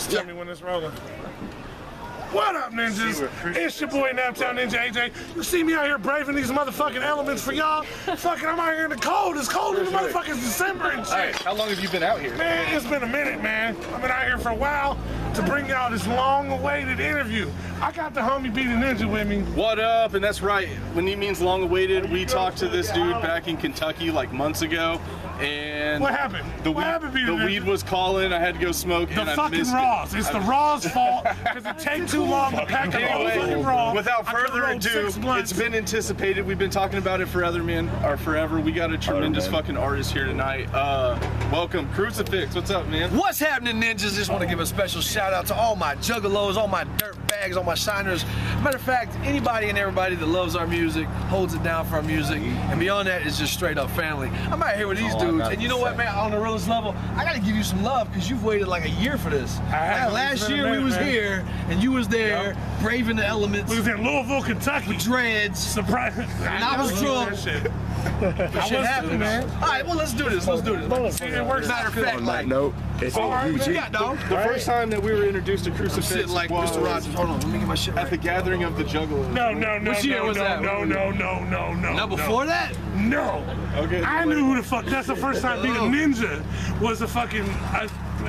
Just tell me when it's rolling. What up, ninjas? It's your boy, Naptown Ninja AJ. You see me out here braving these motherfucking elements for y'all? Fucking, I'm out here in the cold. It's cold in the motherfucking December and shit. All right, how long have you been out here? Man, it's been a minute, man. I've been out here for a while to bring y'all this long-awaited interview. I got the homie B the Ninja with me. What up? And that's right. When he means long-awaited, we talked to this dude back in Kentucky like months ago. And what happened? The weed was calling. I had to go smoke. The and fucking I missed raws. It's the raws' fault because it takes too long to pack up all the fucking raw. Without further ado, it's been anticipated. We've been talking about it forever. We got a tremendous fucking artist here tonight. Welcome, Crucifix. What's up, man? What's happening, ninjas? Just want to give a special shout out to all my juggalos, all my dirt bags, all my shiners. Matter of fact, anybody and everybody that loves our music, holds it down for our music, and beyond that is just straight up family. I'm out here with these dudes, and you know what, man? On the realest level, I gotta give you some love because you've waited like a year for this. Last year we was here, and you was there, braving the elements. We was in Louisville, Kentucky. With dreads. Surprise. And I was drunk. Shit happened, man. All right, well, let's do this. Let's do this. It works. Matter of fact, on that note, it's The first time that we were introduced to Crucifix like was Mr. Rogers. Hold on, let me get my shit right. at the gathering of the Juggalos. No. Which year was that? No. Now before that? No. Okay. I knew who the fuck. That's the first time being a ninja was a fucking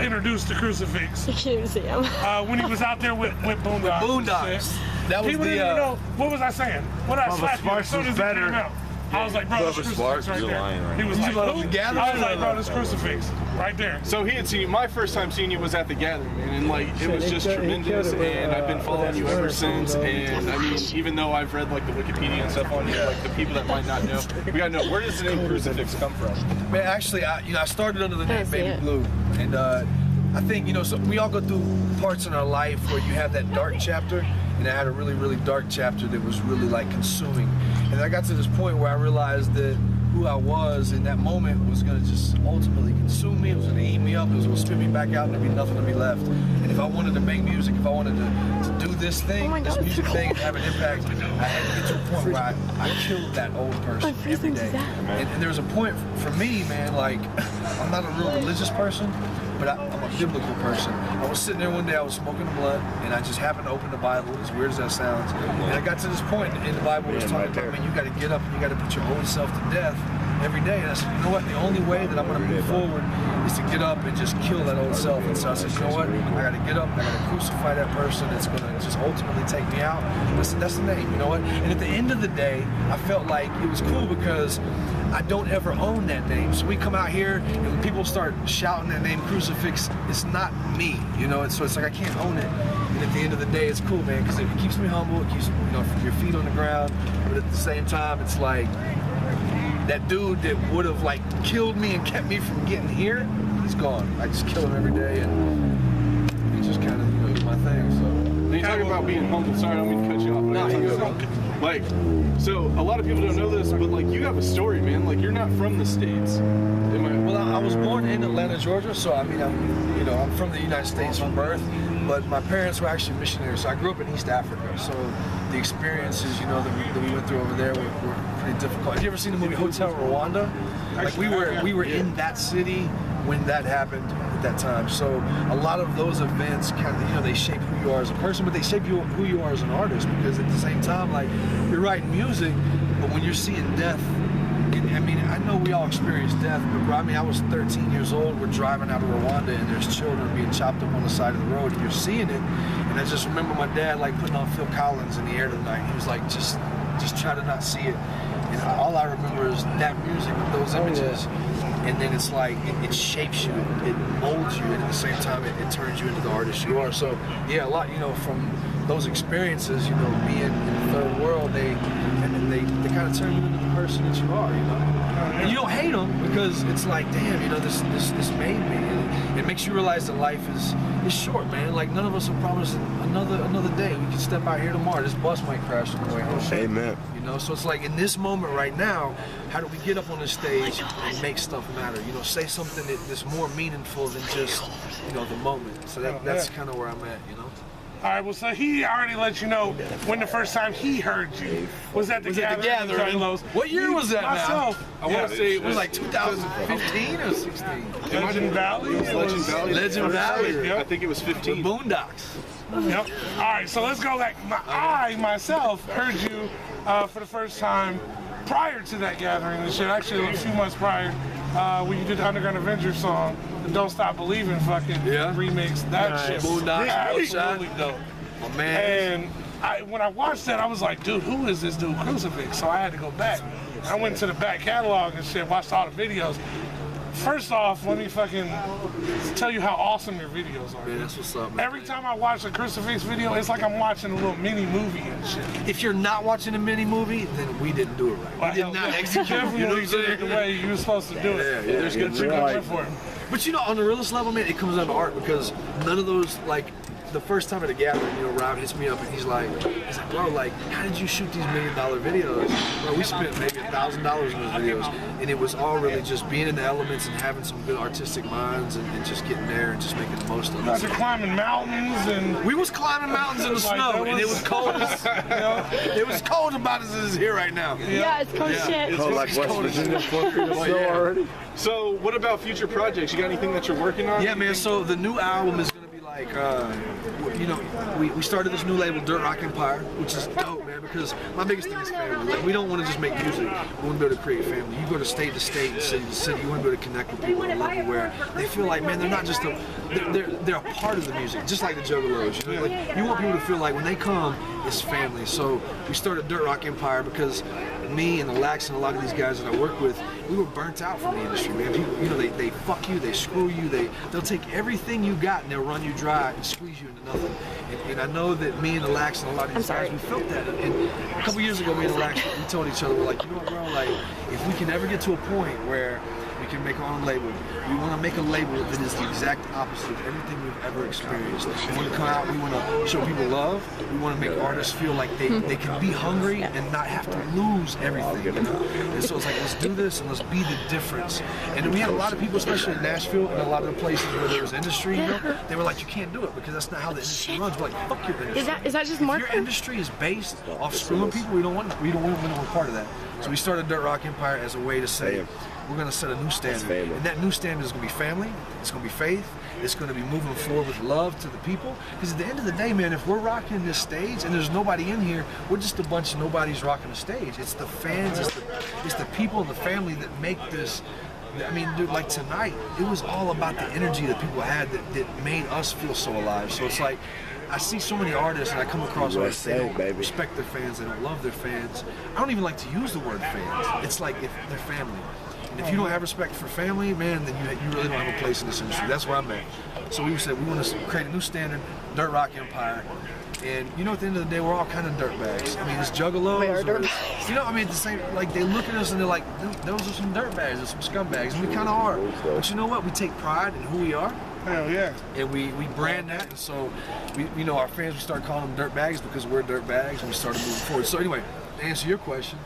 introduced to Crucifix. When he was out there with Boondocks. Boondocks. That was People didn't even know. What was I saying? What I slapped you as soon as it came out. I was like, bro, this Crucifix right there. He was like, who? I was like, bro, this Crucifix right there. So he had seen you. My first time seeing you was at the gathering, man, and like it was just tremendous. And I've been following you ever since. And I mean, even though I've read like the Wikipedia and stuff on you, like the people that might not know, we gotta know, where does the name Crucifix come from? Man, actually, I started under the name Baby Blue, and I think so we all go through parts in our life where you have that dark chapter, and I had a really, really dark chapter that was really like consuming. And I got to this point where I realized that who I was in that moment was gonna just ultimately consume me. It was gonna eat me up. It was gonna spit me back out, and there'd be nothing to be left. And if I wanted to make music, if I wanted to do this thing, this music thing, and have an impact, I had to get to a point where I killed that old person every day. And there was a point for me, man. Like I'm not a real religious person, but I'm a biblical person. I was sitting there one day, I was smoking a blunt, and I just happened to open the Bible, as weird as that sounds. And I got to this point in the Bible, it was talking about, man, you gotta get up and you gotta put your old self to death every day. And I said, you know what, the only way that I'm gonna move forward is to get up and just kill that old self. And so I said, you know what, I gotta get up, I gotta crucify that person that's gonna just ultimately take me out. That's the name, you know what? And at the end of the day, I felt like it was cool because I don't ever own that name. So we come out here and when people start shouting that name Crucifix, it's not me, so it's like I can't own it. And at the end of the day, it's cool, man, because it keeps me humble, it keeps your feet on the ground, but at the same time, it's like that dude that would have like killed me and kept me from getting here, he's gone. I just kill him every day, and he just kind of do my thing. So when you talk about being humble, sorry, I don't mean to cut you off. No, you're good. Like, so a lot of people don't know this, but like you have a story, man. Like you're not from the States. Well, I was born in Atlanta, Georgia, so I mean, I'm from the United States from birth, but my parents were actually missionaries, so I grew up in East Africa. So the experiences, that we went through over there were pretty difficult. Have you ever seen the movie Hotel Rwanda? Like we were in that city when that happened at that time. So a lot of those events kind of, they shape who you are as a person, but they shape who you are as an artist, because at the same time, like, you're writing music, but when you're seeing death, I mean, I know we all experience death, but I was 13 years old, we're driving out of Rwanda, and there's children being chopped up on the side of the road, and you're seeing it, and I just remember my dad, like, putting on Phil Collins in the air tonight. He was like, just try to not see it. And all I remember is that music with those images. And then it's like, it shapes you, it molds you, and at the same time, it turns you into the artist you are. So, yeah, a lot, from those experiences, being in the third world, they kind of turn you into the person that you are, And you don't hate them because it's like, damn, this made me. And it makes you realize that life is short, man. Like, none of us are promised another day. We can step out here tomorrow. This bus might crash on the way home. Amen. So it's like in this moment right now, how do we get up on the stage and make stuff matter? Say something that's more meaningful than just, the moment. So that's kind of where I'm at, All right, well, so he already let you know when the first time he heard you was at the gathering. What year was that myself, now? I want to say it was like 2015 or 16. Legend Valley? Legend Valley. Legend Valley. Yeah, I think it was 15. The Boondocks. Yep. All right, so let's go back. I, myself, heard you for the first time prior to that gathering and shit. Actually, a few months prior, when you did the Underground Avenger song, the Don't Stop Believing fucking remix. That shit was really dope. My man. And when I watched that, I was like, dude, who is this dude, Crucifix? So I had to go back. I went to the back catalog and shit, watched all the videos. First off, let me fucking tell you how awesome your videos are. Man, that's what's up, man. Every time I watch a Crucifix video, it's like I'm watching a little mini movie and shit. If you're not watching a mini movie, then we didn't do it right. Well, We did not execute. You know what I'm did it the saying? way you were supposed to do it. Yeah, There's good shit going for it. But you know, on the realest level, man, it comes down to art because none of those, like, the first time at a gathering, you know, Rob hits me up and he's like, bro, like, how did you shoot these $1 million videos? Bro, we spent maybe $1,000 on those videos, and it was all really just being in the elements and having some good artistic minds and just getting there and just making the most of it. You guys are climbing mountains and... We was climbing mountains in the snow, and it was cold as, you know, it was cold about as it is here right now. Yeah, it's cold shit. It's like West Virginia, snow already. So, what about future projects? You got anything that you're working on? Yeah, man, so the new album is going to be like, you know, we started this new label, Dirt Rock Empire, which is dope, man, because my biggest thing is family. Like, we don't want to just make music. We want to be able to create family. You go to state and city to city, you want to be able to connect with people on a level where they feel like, man, they're not just they're a part of the music, just like the Juggalos. You know, like, you want people to feel like when they come, it's family. So we started Dirt Rock Empire because me and the Lax and a lot of these guys that I work with, we were burnt out from the industry, man. People, you know, they fuck you, they screw you, they'll take everything you got and they'll run you dry and squeeze you into nothing. And I know that me and the Lax and a lot of these guys, we felt that. And a couple years ago, me and the Lax, we told each other, we're like, you know what, bro, like, if we can ever get to a point where we can make our own label, we want to make a label that is the exact opposite of everything we've ever experienced. We want to come out, we want to show people love, we want to make artists feel like they can be hungry and not have to lose everything, you know? And so it's like, let's do this and let's be the difference. And we had a lot of people, especially in Nashville and a lot of the places where there was industry, you know, they were like, you can't do it because that's not how the industry runs. We're like, fuck your industry. Is that just If more? your industry is based off screwing people, we don't want to be a part of that. So we started Dirt Rock Empire as a way to say, we're going to set a new standard. And that new standard is going to be family, it's going to be faith, it's going to be moving forward with love to the people. Because at the end of the day, man, if we're rocking this stage and there's nobody in here, we're just a bunch of nobodies rocking the stage. It's the fans, it's the people and the family that make this. I mean, dude, like tonight, it was all about the energy that people had that made us feel so alive. So it's like, I see so many artists and I come across artists, they don't respect their fans, they don't love their fans. I don't even like to use the word fans. It's like if they're family. And if you don't have respect for family, man, then you really don't have a place in this industry. That's where I'm at. So we said we want to create a new standard, Dirt Rock Empire. And you know, at the end of the day, we're all kind of dirtbags. I mean, it's juggalos. We are dirtbags. You know, I mean, the same. Like they look at us and they're like, those are some dirtbags, those some scumbags, and we kind of are. But you know what? We take pride in who we are. Hell yeah. And we brand that, and so you know, our fans, we start calling them dirtbags because we're dirtbags, and we started moving forward. So anyway, to answer your question,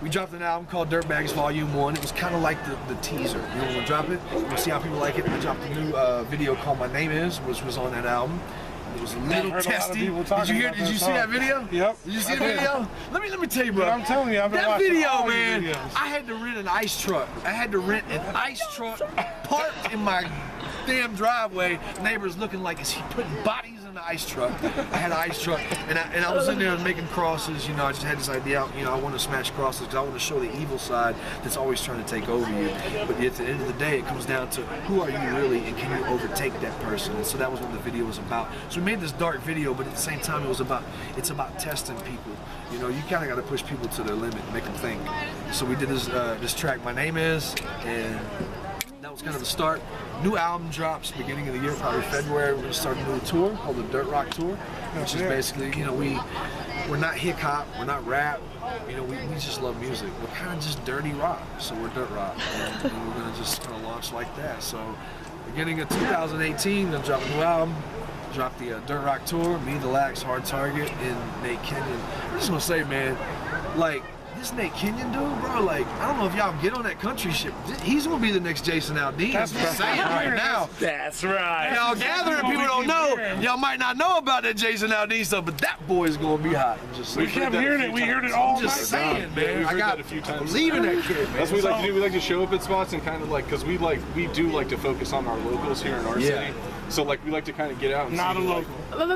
we dropped an album called Dirtbags Volume 1. It was kind of like the teaser. You know, we'll drop it, we'll see how people like it. We dropped a new video called My Name Is, which was on that album. It was a little testy. Did you see that video? Yep. Did you see the video? Let me tell you, bro. I'm telling you, I've been that watching video, all man. your videos. I had to rent an ice truck. I had to rent an ice truck parked in my damn driveway. Neighbors looking like, is he putting bodies in the ice truck? I had an ice truck, and I was in there making crosses. You know, I just had this idea. You know, I want to smash crosses because I want to show the evil side that's always trying to take over you. But at the end of the day, it comes down to who are you really, and can you overtake that person? And so that was what the video was about. So we made this dark video, but at the same time, it's about testing people. You know, you kind of got to push people to their limit, make them think. So we did this track, My Name Is, and that was kind of the start. New album drops beginning of the year, probably February. We're gonna start a new tour called the Dirt Rock Tour, which is basically, you know, we're not hip hop, we're not rap. You know, we just love music. We're kind of just dirty rock, so we're Dirt Rock, and we're gonna just kind of launch like that. So, beginning of 2018, we're gonna drop a new album. Drop the Dirt Rock Tour. Me, the Lax, Hard Target, and Nate Kenyon. I'm just gonna say, man, like, this Nate Kenyon dude, bro, like, I don't know if y'all get on that country shit. He's gonna be the next Jason Aldean. That's I'm just saying right now. That's right. Y'all gathering, people don't know. Y'all might not know about that Jason Aldean stuff, but that boy's gonna be hot. I'm just We saying. kept hearing it. We heard it all I'm just saying, man. We've I heard got that a few times. believe in that kid, man. That's what we like to do. We like to show up at spots and kind of like, because we do like to focus on our locals here in our city. So like we like to kind of get out and Not see, a like, local.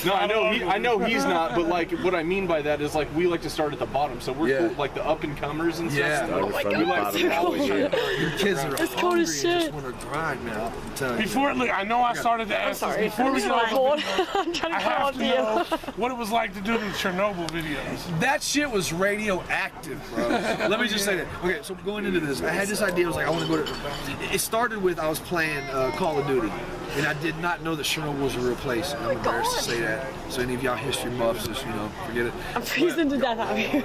no, I know he's not, but like what I mean by that is like we like to start at the bottom. So we're cool, like the up and comers and stuff. Yeah. So Oh my we like to always try to Your kids are It's cold hungry as and just shit. want to grind, man. I'm telling you. Before, look, I know I started to ask this. Sorry, Before I'm we just go, cold. I'm trying I to have call to to you. know what it was like to do the Chernobyl videos. That shit was radioactive, bro. Let me just say that. Okay, so going into this, I had this idea. I was like, I want to go to. It started with I was playing Call of Duty, and I did not know that Chernobyl was a real place. And I'm embarrassed to say that. So any of y'all history buffs, just forget it. I'm freezing to death out here.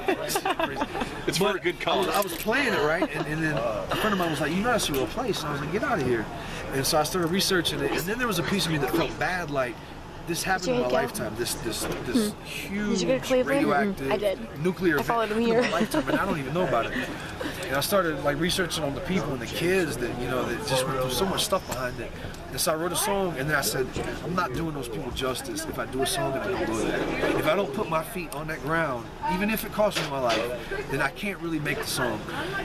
It's for a good cause. I was playing it, right? And then a friend of mine was like, you know that's a real place. And I was like, get out of here. And so I started researching it. And then there was a piece of me that felt bad, like, this happened in my lifetime. This huge Did you go to Cleveland? radioactive I did. nuclear I followed event him happened here. in my lifetime, and I don't even know about it. And I started like researching on the people and the kids that that just went through so much stuff behind it. And so I wrote a song, and then I said, I'm not doing those people justice if I do a song and I don't go there. If I don't put my feet on that ground, even if it costs me my life, then I can't really make the song.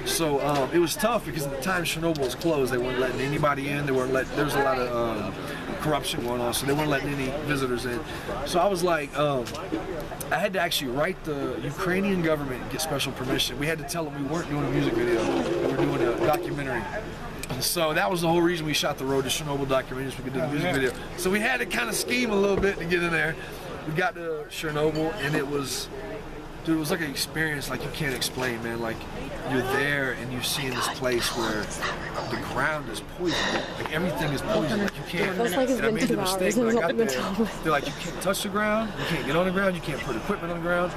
So it was tough because at the time Chernobyl was closed. They weren't letting anybody in. There was a lot of corruption going on, so they weren't letting any visitors in. So I was like, I had to actually write the Ukrainian government and get special permission. We had to tell them we weren't doing a music video, we were doing a documentary. And so that was the whole reason we shot the Road to Chernobyl documentary, so we could do the music video. So we had to kind of scheme a little bit to get in there. We got to Chernobyl, and it was, dude, it was like an experience like you can't explain, man. Like you're there and you're seeing this place where the ground is poisoned. Like everything is poisoned. Like you can't. Feels like it's and I been made 2 the hours mistake and when I it's got not there. been 12. They're like, you can't touch the ground, you can't get on the ground, you can't put equipment on the ground.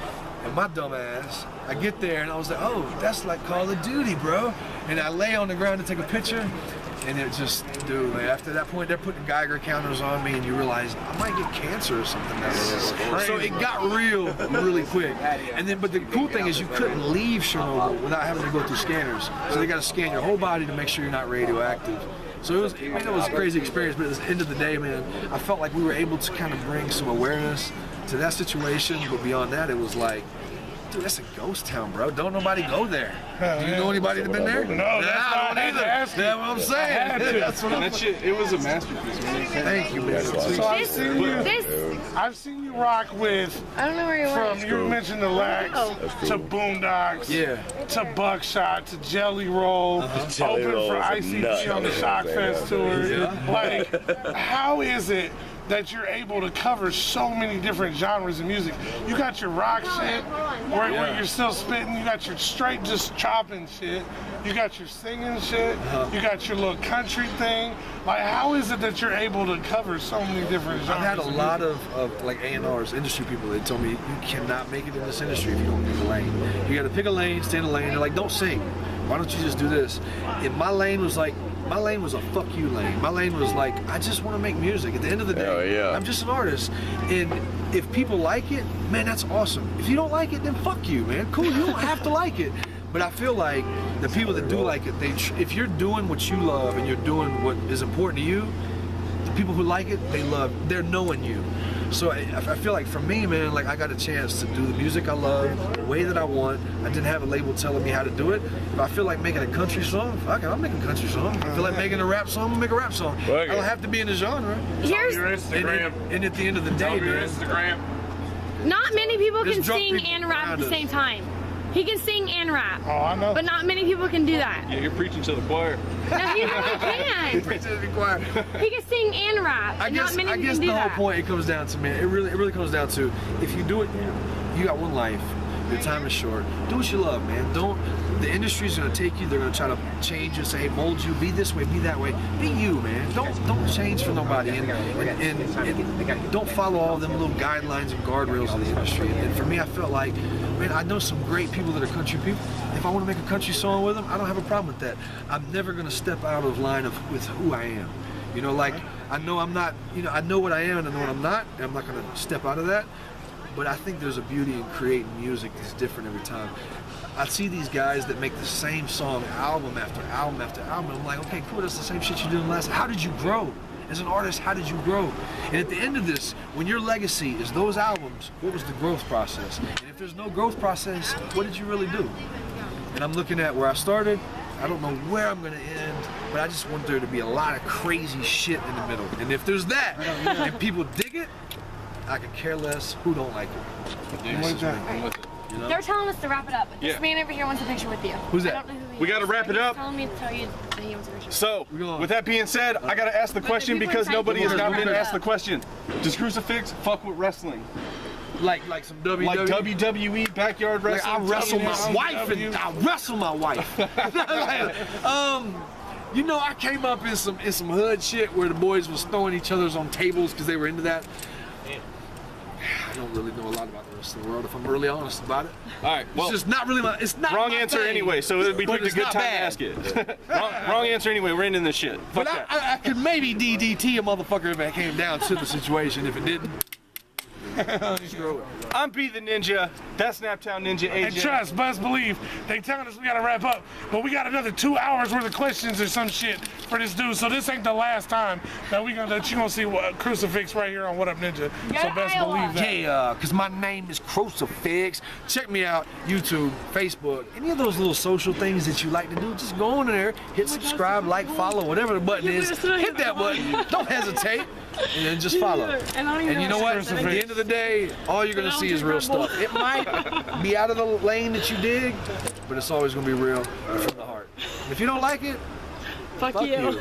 And my dumb ass, I get there and I was like, oh, that's like Call of Duty, bro. And I lay on the ground to take a picture. And it just, dude, man, after that point, they're putting Geiger counters on me, and you realize I might get cancer or something. So it got real really quick. And then, but the cool thing is you couldn't leave Chernobyl without having to go through scanners. So they got to scan your whole body to make sure you're not radioactive. So it was a crazy experience, but at the end of the day, man, I felt like we were able to kind of bring some awareness to that situation. But beyond that, it was like, dude, that's a ghost town, bro. Don't nobody go there. Do you know anybody that been there? No, that's I don't either. That's what I'm saying. That's what And I'm that shit, it was a masterpiece, man. Thank you, man. So I've seen you rock with, I don't know where you went. from, you mentioned the Lax, to Boondocks, Yeah. to Buckshot, to Jelly Roll, Jelly open Roll for is a nut. ICP on the Shock Fest tour. Yeah. Like, how is it that you're able to cover so many different genres of music? You got your rock shit, where you're still spitting. You got your straight just chopping shit. You got your singing shit. You got your little country thing. Like, how is it that you're able to cover so many different genres? I've had a of lot music? of like A&Rs, industry people, they told me you cannot make it in this industry if you don't pick a lane. You gotta pick a lane, stay in a lane. They're like, don't sing. Why don't you just do this? And my lane was like, my lane was a fuck you lane. My lane was like, I just want to make music. At the end of the day, Hell yeah. I'm just an artist. And if people like it, man, that's awesome. If you don't like it, then fuck you, man. Cool, you don't have to like it. But I feel like the people that do like it, if you're doing what you love and you're doing what is important to you, the people who like it, they're knowing you. So I feel like for me, man, like I got a chance to do the music I love, the way that I want. I didn't have a label telling me how to do it. If I feel like making a country song, fuck it, I'll make a country song. If I feel like making a rap song, I'll make a rap song. I don't have to be in the genre. Here's Your Instagram. And at the end of the day, Your man, Instagram. not many people There's can drunk sing people and rap at around the us. same time. He can sing and rap, Oh, I know. but not many people can do that. Yeah, you're preaching to the choir. No, he really can. He can sing and rap. I and guess not many people the can do whole that. point it comes down to, man, it really comes down to, if you do it, you got one life. Your time is short. Do what you love, man. The industry's gonna take you. They're gonna try to change you, say, mold you, be this way, be that way. Be you, man. Don't change for nobody, and don't follow all them little guidelines and guardrails of the industry. And for me, I felt like, man, I know some great people that are country people. If I want to make a country song with them, I don't have a problem with that. I'm never gonna step out of line with who I am. You know, like I know I'm not. You know, I know what I am and I know what I'm not. And I'm not gonna step out of that. but I think there's a beauty in creating music that's different every time. I see these guys that make the same song album after album after album. I'm like, okay, cool, that's the same shit you did last. How did you grow? As an artist, how did you grow? And at the end of this, when your legacy is those albums, what was the growth process? And if there's no growth process, what did you really do? And I'm looking at where I started. I don't know where I'm gonna end, but I just want there to be a lot of crazy shit in the middle. And if there's that, and people dig it, I could care less who don't like it. I'm with it. You know? They're telling us to wrap it up, but this man over here wants a picture with you. Who's that? I don't know who he We is. gotta wrap it up. He's telling me to tell you that he wants a picture. So, with that being said, I gotta ask the question because nobody has now been asked the question. Does Crucifix fuck with wrestling? Like some WWE? Like WWE, backyard Like wrestling? I wrestle my wife and I wrestle my wife. You know, I came up in some hood shit where the boys was throwing each other's on tables because they were into that. I don't really know a lot about the rest of the world if I'm really honest about it. All right, well, it's just not really it's not wrong my answer thing, anyway, so we picked a good time to ask it. wrong answer anyway, we're ending this shit. Fuck But that. I could maybe DDT a motherfucker if it came down to the situation. If it didn't, screw it. I'm B the Ninja, that's Snaptown Ninja AJ. And trust, best believe, they telling us we gotta wrap up, but we got another 2 hours worth of questions or some shit for this dude. So this ain't the last time that you gonna see Crucifix right here on What Up Ninja. So best believe that. Yeah, because my name is Crucifix. Check me out, YouTube, Facebook, any of those little social things that you like to do, just go on there, hit subscribe, like, follow, whatever the button is. Hit that button, don't hesitate, and then just follow. And you know what? At the end of the day, all you're gonna see is real stuff. It might be out of the lane that you dig, but it's always gonna be real and from the heart. If you don't like it, fuck you.